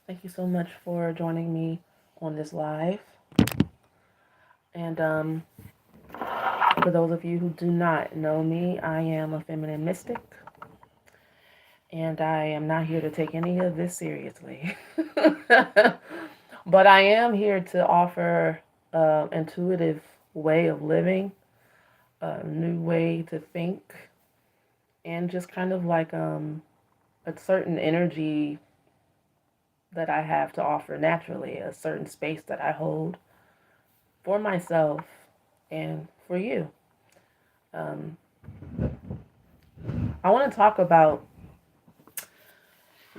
Thank you so much for joining me on this live. And for those of you who do not know me, I am a feminine mystic, and I am not here to take any of this seriously. But I am here to offer an intuitive way of living, a new way to think, and just kind of like a certain energy that I have to offer naturally, a certain space that I hold for myself and for you. Um, I want to talk about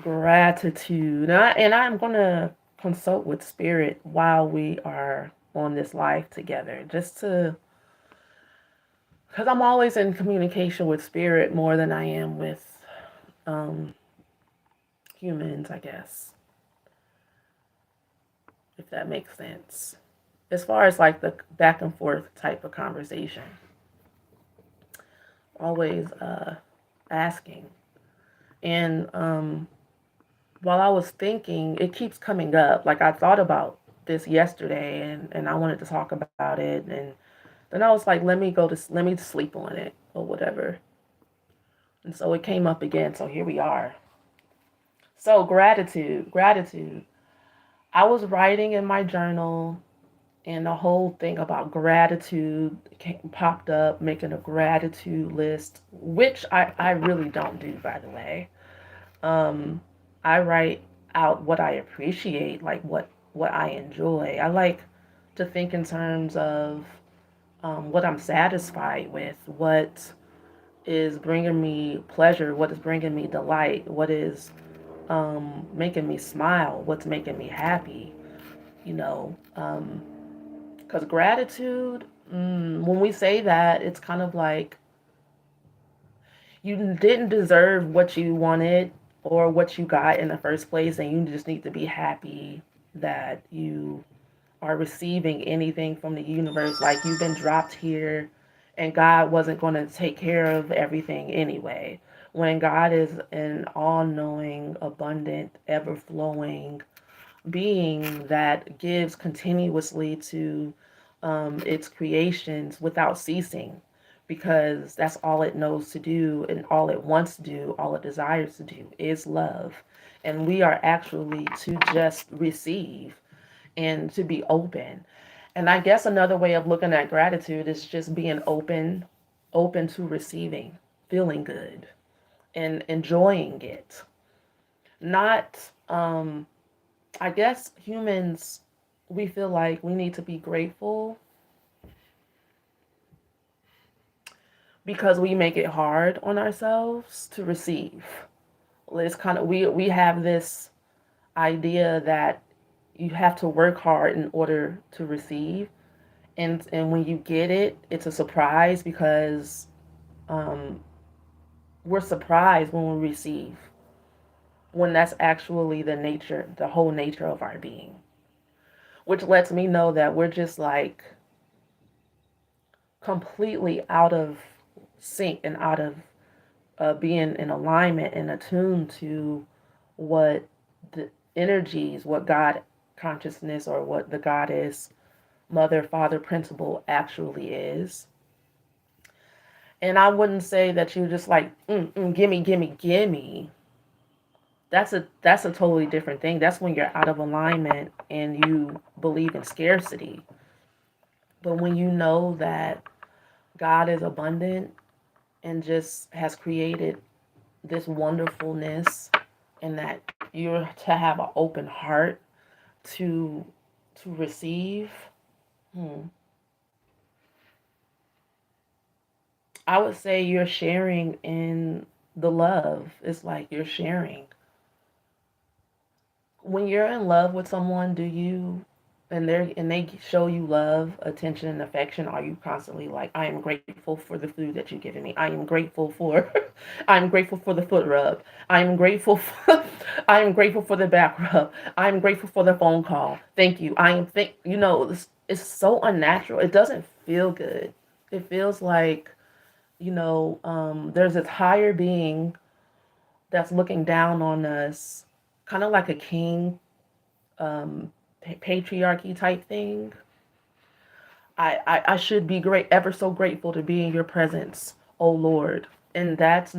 gratitude, and I'm going to consult with spirit while we are on this live together, just to, because I'm always in communication with spirit more than I am with um, humans, I guess, if that makes sense. As far as like the back and forth type of conversation, always asking. And while I was thinking, it keeps coming up. Like I thought about this yesterday, and I wanted to talk about it, and then I was like, let me sleep on it or whatever. And so it came up again. So here we are. So gratitude, gratitude. I was writing in my journal, and the whole thing about gratitude popped up, making a gratitude list, which I really don't do, by the way. Um, I write out what I appreciate, like what I enjoy. I like to think in terms of what I'm satisfied with, what is bringing me pleasure, what is bringing me delight, what is making me smile, what's making me happy. You know, because gratitude, when we say that, it's kind of like you didn't deserve what you wanted or what you got in the first place, and you just need to be happy that you are receiving anything from the universe. Like you've been dropped here, and God wasn't going to take care of everything anyway. When God is an all knowing, abundant, ever flowing being that gives continuously to its creations without ceasing, because that's all it knows to do, and all it wants to do, all it desires to do is love. And we are actually to just receive and to be open. And I guess another way of looking at gratitude is just being open, open to receiving, feeling good, and enjoying it. Not, um, I guess humans, we feel like we need to be grateful because we make it hard on ourselves to receive. It's kind of, we have this idea that you have to work hard in order to receive, and when you get it, it's a surprise because um, we're surprised when we receive, when that's actually the nature, the whole nature of our being, which lets me know that we're just like completely out of sync and out of being in alignment and attuned to what the energies, what God consciousness, or what the goddess, mother, father principle actually is. And I wouldn't say that you just like, gimme, gimme, gimme. That's a totally different thing. That's when you're out of alignment and you believe in scarcity. But when you know that God is abundant and just has created this wonderfulness, and that you're to have an open heart to receive, hmm, I would say you're sharing in the love. It's like you're sharing. When you're in love with someone, do you, and they show you love, attention, and affection, are you constantly like, I am grateful for the food that you've given me. I am grateful for I am grateful for the foot rub. I am grateful for I am grateful for the back rub. I am grateful for the phone call. Thank you. I am think you know, it's so unnatural. It doesn't feel good. It feels like, there's this higher being that's looking down on us, kind of like a king um, patriarchy type thing. I should be great, ever so grateful to be in your presence, oh Lord. And that's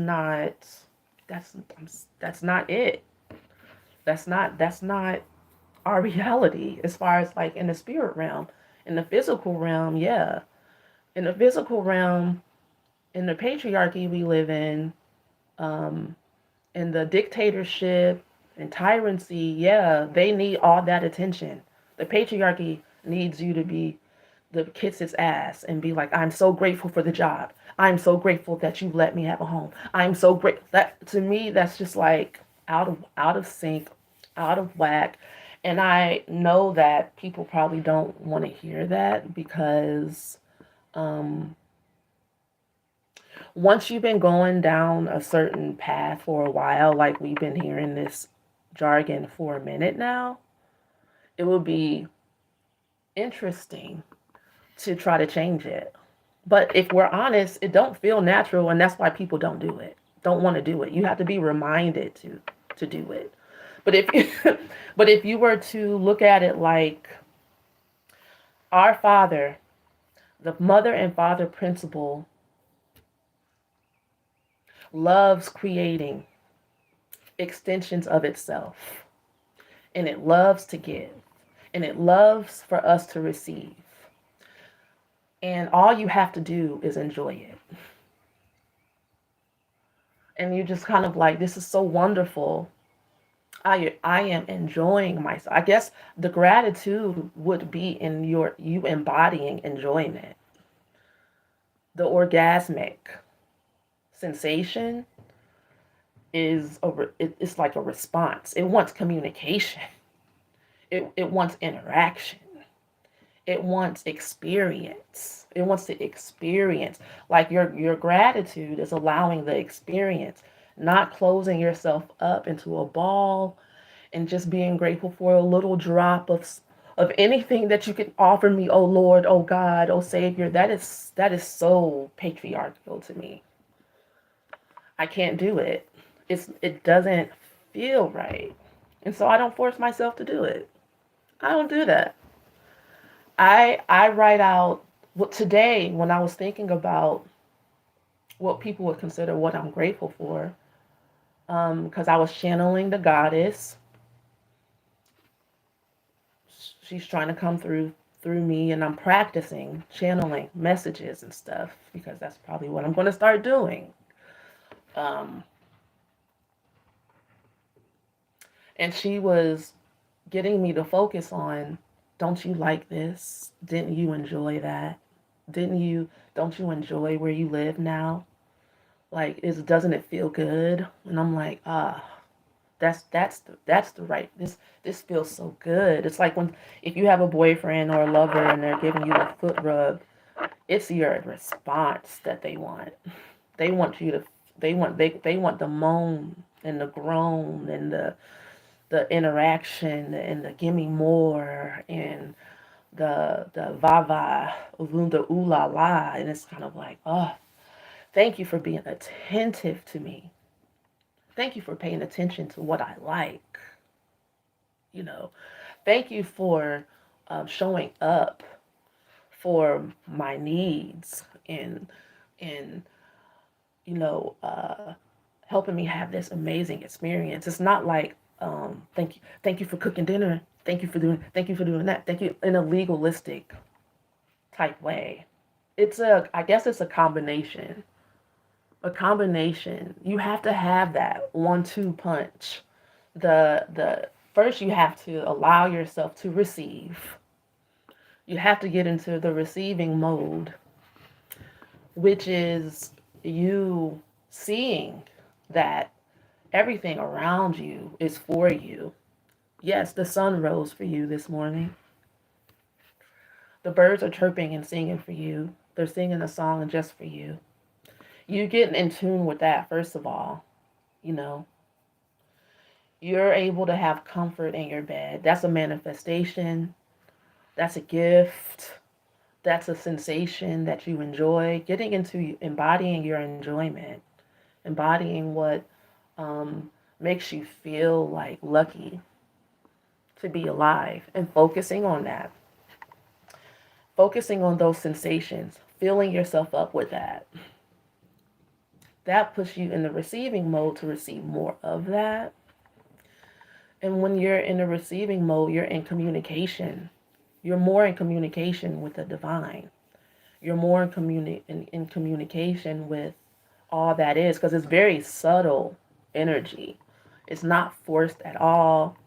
that's not it. That's not our reality as far as like in the spirit realm. In the physical realm, yeah. In the physical realm, in the patriarchy we live um, in the dictatorship and tyranny, yeah, they need all that attention. The patriarchy needs you to be the kiss its ass and be like, I'm so grateful for the job. I'm so grateful that you let me have a home. I'm so great. That to me, that's just like out of sync, out of whack. And I know that people probably don't want to hear that because um, once you've been going down a certain path for a while, like we've been hearing this jargon for a minute now, it will be interesting to try to change it. But if we're honest, it don't feel natural, and that's why people don't do it. Don't want to do it. You have to be reminded to do it. But if you, but if you were to look at it like our Father, the mother and father principle loves creating extensions of itself, and it loves to give, and it loves for us to receive. And all you have to do is enjoy it. And you're just kind of like, this is so wonderful. I am enjoying myself. I guess the gratitude would be in you embodying enjoyment. The orgasmic sensation it's like a response. It wants communication. It wants interaction. It wants experience. It wants to experience. Like your gratitude is allowing the experience, not closing yourself up into a ball and just being grateful for a little drop of anything that you can offer me, oh Lord, oh God, oh Savior. That is so patriarchal to me. I can't do it. It doesn't feel right. And so I don't force myself to do it. I don't do that. I write out what today when I was thinking about what people would consider what I'm grateful for, because I was channeling the goddess. She's trying to come through me, and I'm practicing channeling messages and stuff because that's probably what I'm going to start doing. Um, and she was getting me to focus on, don't you like this? Didn't you enjoy that? Didn't you? Don't you enjoy where you live now? Like, doesn't it feel good? And I'm like, that's the right. This feels so good. It's like when if you have a boyfriend or a lover and they're giving you a foot rub, it's your response that they want. They want you to. They want the moan and the groan and the interaction and the gimme more and the va the ooh la la, and it's kind of like, oh, thank you for being attentive to me. Thank you for paying attention to what I like. You know, thank you for showing up for my needs and helping me have this amazing experience. It's not like thank you for cooking dinner. Thank you for doing that. Thank you in a legalistic type way. I guess it's a combination. A combination. You have to have that 1-2 punch. The first you have to allow yourself to receive. You have to get into the receiving mode, which is you seeing that everything around you is for you. Yes, the sun rose for you this morning. The birds are chirping and singing for you. They're singing a song just for you. You get in tune with that, first of all. You know, you're able to have comfort in your bed. That's a manifestation. That's a gift. That's a sensation that you enjoy. Getting into embodying your enjoyment, embodying what makes you feel like lucky. to be alive, and focusing on those sensations, filling yourself up with that puts you in the receiving mode to receive more of that. And when you're in the receiving mode, you're in communication. You're more in communication with the divine. You're more in communication with all that is, because it's very subtle energy. It's not forced at all.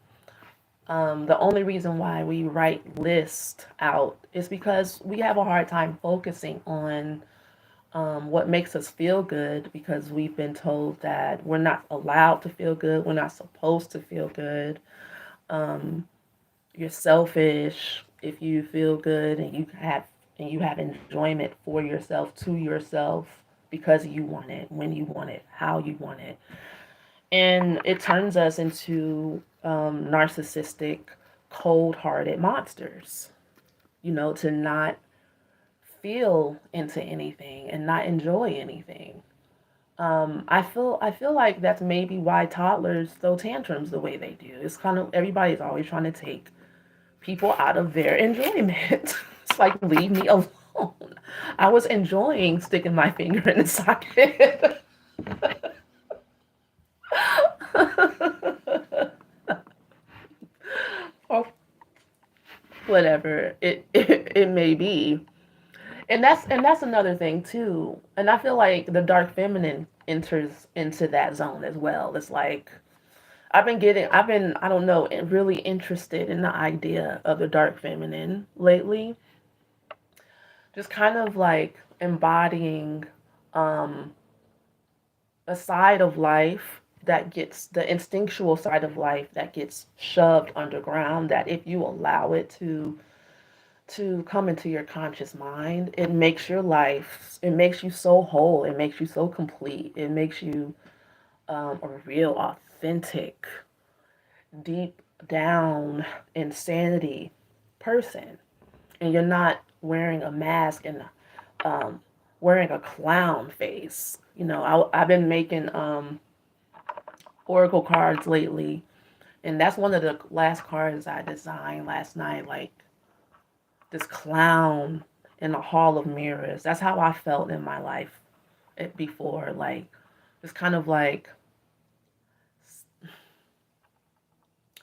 The only reason why we write lists out is because we have a hard time focusing on what makes us feel good, because we've been told that we're not allowed to feel good, we're not supposed to feel good. Um, you're selfish if you feel good and you have enjoyment for yourself, to yourself, because you want it, when you want it, how you want it. And it turns us into narcissistic, cold-hearted monsters, to not feel into anything and not enjoy anything. I feel like that's maybe why toddlers throw tantrums the way they do. It's kind of, everybody's always trying to take people out of their enjoyment. It's like, leave me alone. I was enjoying sticking my finger in the socket. Or whatever it may be. And that's another thing too. And I feel like the dark feminine enters into that zone as well. It's like, I've been, I don't know, really interested in the idea of the dark feminine lately. Just kind of like embodying um, a side of life that gets, the instinctual side of life that gets shoved underground, that if you allow it to come into your conscious mind, it makes your life, it makes you so whole, it makes you so complete, it makes you a real authentic, deep down insanity person. And you're not wearing a mask and um, wearing a clown face. I've been making oracle cards lately, and that's one of the last cards I designed last night. Like, this clown in a hall of mirrors. That's how I felt in my life before. Like, it's kind of like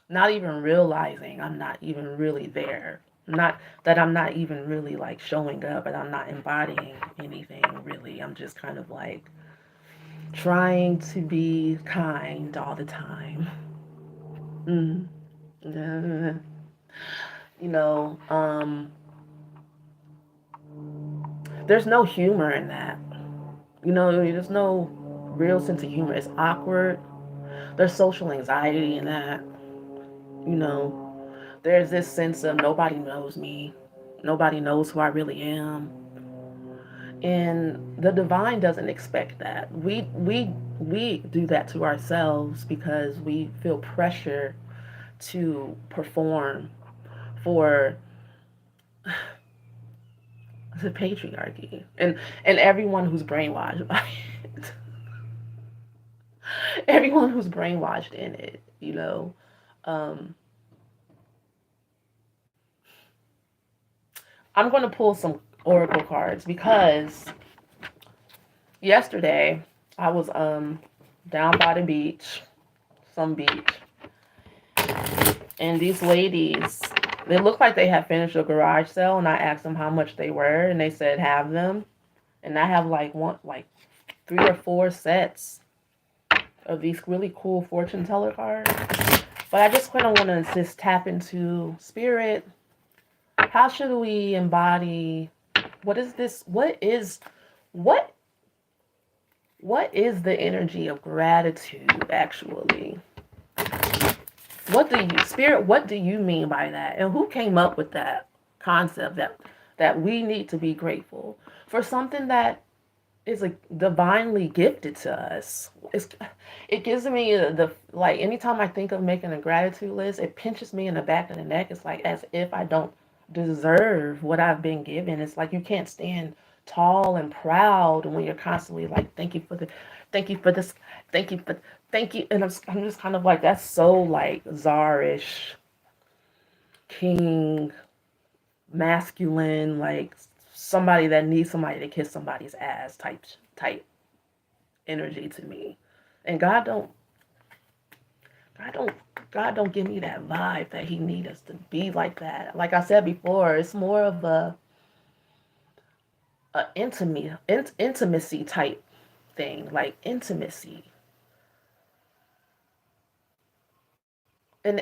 not even realizing I'm not even really there. Not that I'm not even really like showing up, and I'm not embodying anything really. I'm just kind of like trying to be kind all the time. Mm. Yeah. You know, there's no humor in that. There's no real sense of humor. It's awkward. There's social anxiety in that. You know, there's this sense of nobody knows me. Nobody knows who I really am. And the divine doesn't expect that. We do that to ourselves because we feel pressure to perform for the patriarchy and everyone who's brainwashed by it. Everyone who's brainwashed in it. Um, I'm going to pull some oracle cards because yesterday I was down by the beach, some beach, and these ladies, they looked like they had finished a garage sale, and I asked them how much they were, and they said have them, and I have like 3 or 4 sets of these really cool fortune teller cards. But I just kind of want to just tap into spirit. How should we embody? What is this? What what is the energy of gratitude actually? What do you mean by that? And who came up with that concept that we need to be grateful for something that is like divinely gifted to us? It gives me the like, anytime I think of making a gratitude list, it pinches me in the back of the neck. It's like as if I don't deserve what I've been given. It's like you can't stand tall and proud when you're constantly like, thank you for this, thank you for, thank you. And I'm just kind of like, that's so like czarish. king, masculine, like somebody that needs somebody to kiss somebody's ass type energy to me. And God don't God don't give me that vibe that he needs us to be like that. Like I said before, it's more of a intimacy type thing, like intimacy. And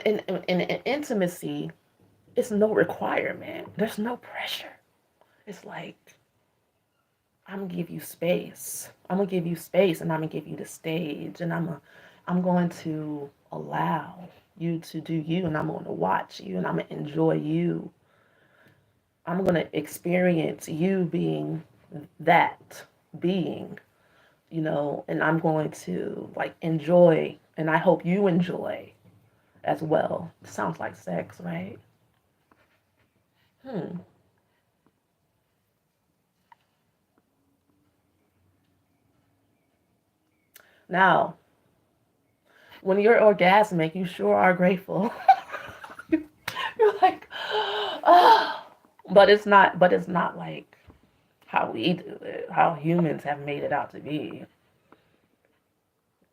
intimacy, it's no requirement. There's no pressure. It's like I'm gonna give you space. I'm gonna give you space, and I'm gonna give you the stage, and I'm going to allow you to do you, and I'm going to watch you, and I'm gonna enjoy you. I'm gonna experience you being that being, and I'm going to like enjoy, and I hope you enjoy as well. Sounds like sex, right? Hmm. Now, when you're orgasmic, you sure are grateful. You're like, oh, but it's not like how we do it, how humans have made it out to be,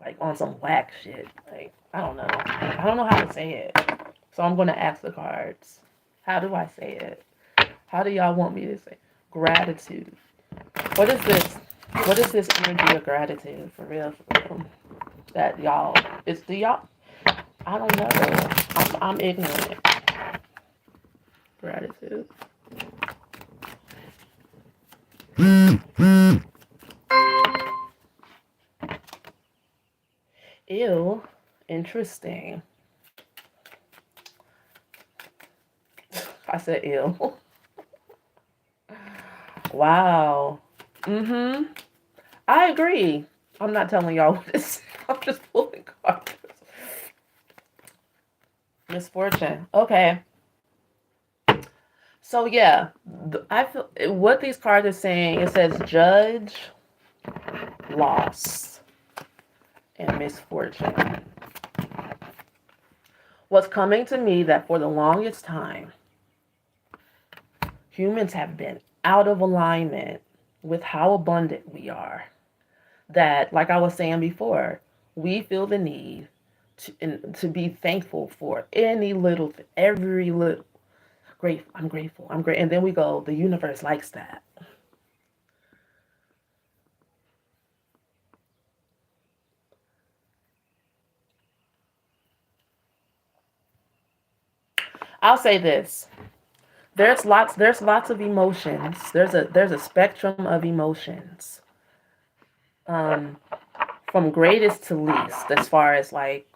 like on some whack shit. Like, I don't know how to say it. So I'm gonna ask the cards. How do I say it? How do y'all want me to say gratitude? What is this? What is this energy of gratitude for real? For real? That y'all, it's the y'all. I don't know. I'm ignorant. Gratitude. Ew. Interesting. I said ew. Wow. Mm-hmm. I agree. I'm not telling y'all what this. I'm just pulling cards. Misfortune. Okay. So yeah, I feel what these cards are saying. It says judge, loss, and misfortune. What's coming to me that for the longest time, humans have been out of alignment with how abundant we are. That, like I was saying before, we feel the need to be thankful for any little, every little. Grateful. I'm grateful. I'm great. And then we go, the universe likes that. I'll say this. There's lots of emotions. There's a spectrum of emotions. Um, from greatest to least, as far as like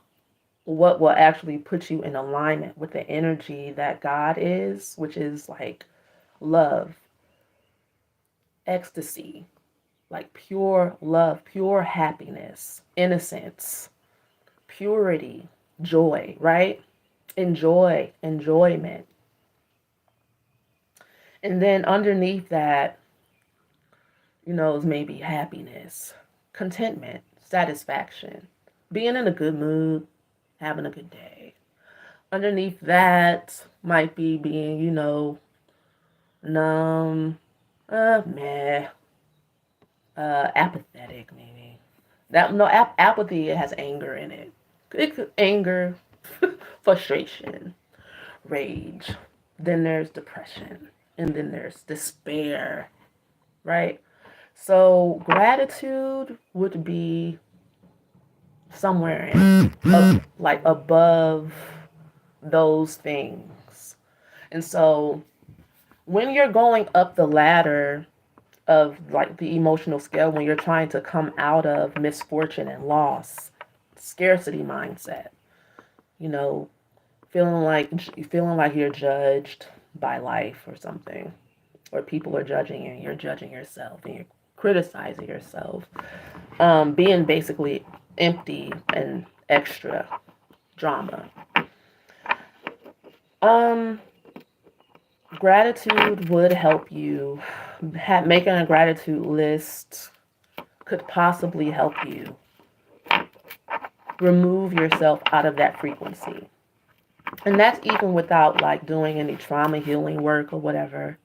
what will actually put you in alignment with the energy that God is, which is like love, ecstasy, like pure love, pure happiness, innocence, purity, joy, right? Enjoyment. And then underneath that, is maybe happiness, contentment, satisfaction, being in a good mood, having a good day. Underneath that might be being, numb, meh, apathetic maybe. That no apathy, it has anger in it. It could anger, frustration, rage. Then there's depression, and then there's despair, right? So gratitude would be somewhere like above those things. And so when you're going up the ladder of like the emotional scale, when you're trying to come out of misfortune and loss, scarcity mindset, you know, feeling like you're judged by life or something, or people are judging you and you're judging yourself and you're criticizing yourself, being basically empty and extra drama. Um, Gratitude would help you. Making a gratitude list could possibly help you remove yourself out of that frequency. And that's even without like doing any trauma healing work or whatever.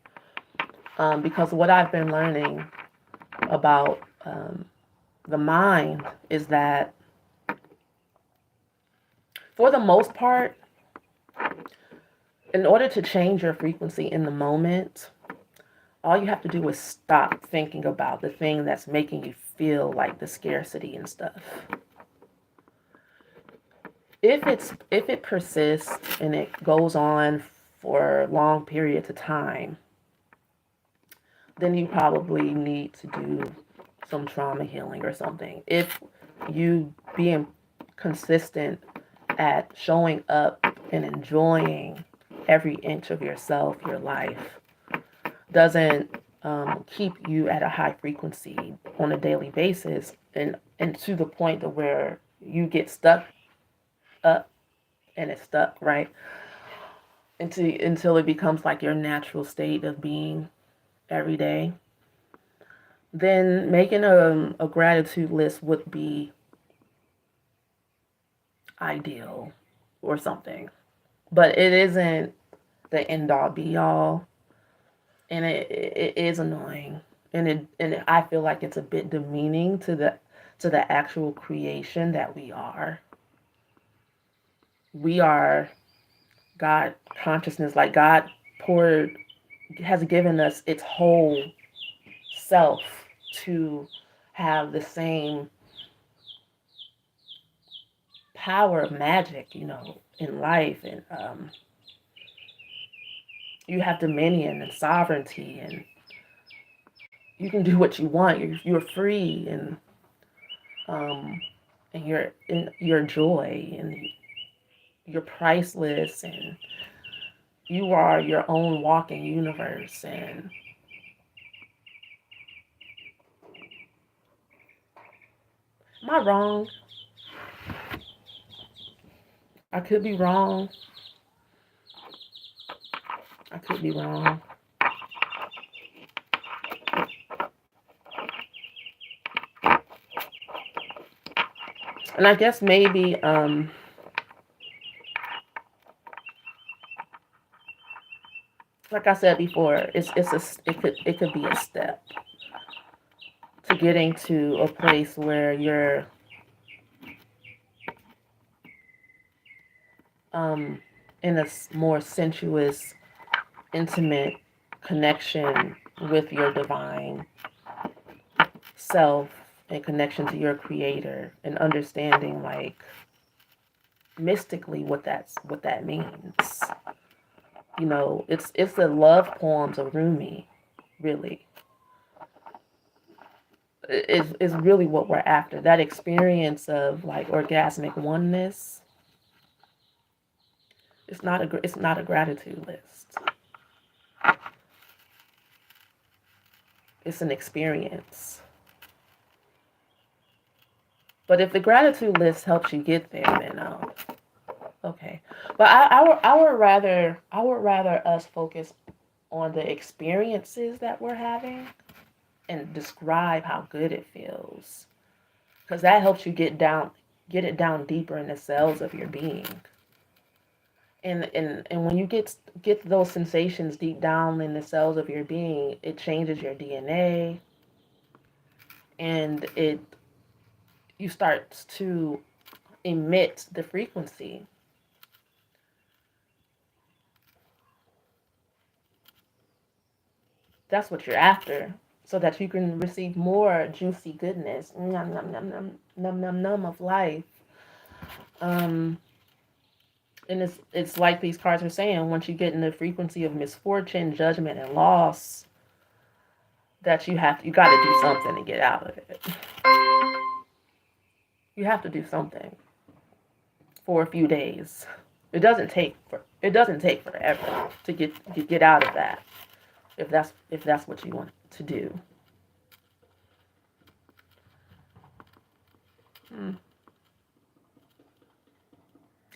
Because what I've been learning about the mind is that for the most part, in order to change your frequency in the moment, all you have to do is stop thinking about the thing that's making you feel like the scarcity and stuff. If it persists and it goes on for long periods of time, then you probably need to do some trauma healing or something. If you being consistent at showing up and enjoying every inch of yourself, your life, doesn't keep you at a high frequency on a daily basis, and to the point to where you get stuck up and it's stuck, right? Until it becomes like your natural state of being every day, then making a gratitude list would be ideal or something. But it isn't the end all be all, and it is annoying, and I feel like it's a bit demeaning to the actual creation that we are. We are God consciousness, like God poured has given us its whole self to have the same power of magic, in life, and you have dominion and sovereignty, and you can do what you want. You're free, um, and you're in your joy, and you're priceless, and you are your own walking universe. And am I wrong? I could be wrong. I could be wrong. And I guess maybe, like I said before, it could be a step to getting to a place where you're um, in a more sensuous, intimate connection with your divine self and connection to your creator, and understanding like mystically what that means. It's the love poems of Rumi, really. Is really what we're after. That experience of like orgasmic oneness. It's not a gratitude list. It's an experience. But if the gratitude list helps you get there, then okay. But I would rather us focus on the experiences that we're having and describe how good it feels, because that helps you get it down deeper in the cells of your being. And when you get those sensations deep down in the cells of your being, it changes your DNA, and it you start to emit the frequency. That's what you're after, so that you can receive more juicy goodness, num num num num num num num of life. Um, and it's like these cards are saying: once you get in the frequency of misfortune, judgment, and loss, that you got to do something to get out of it. You have to do something for a few days. It doesn't take forever to get out of that, if that's what you want to do. Hmm.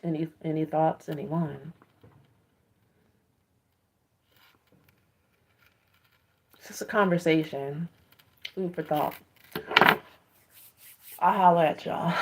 Any thoughts, anyone? It's just a conversation. Food for thought. I'll holler at y'all.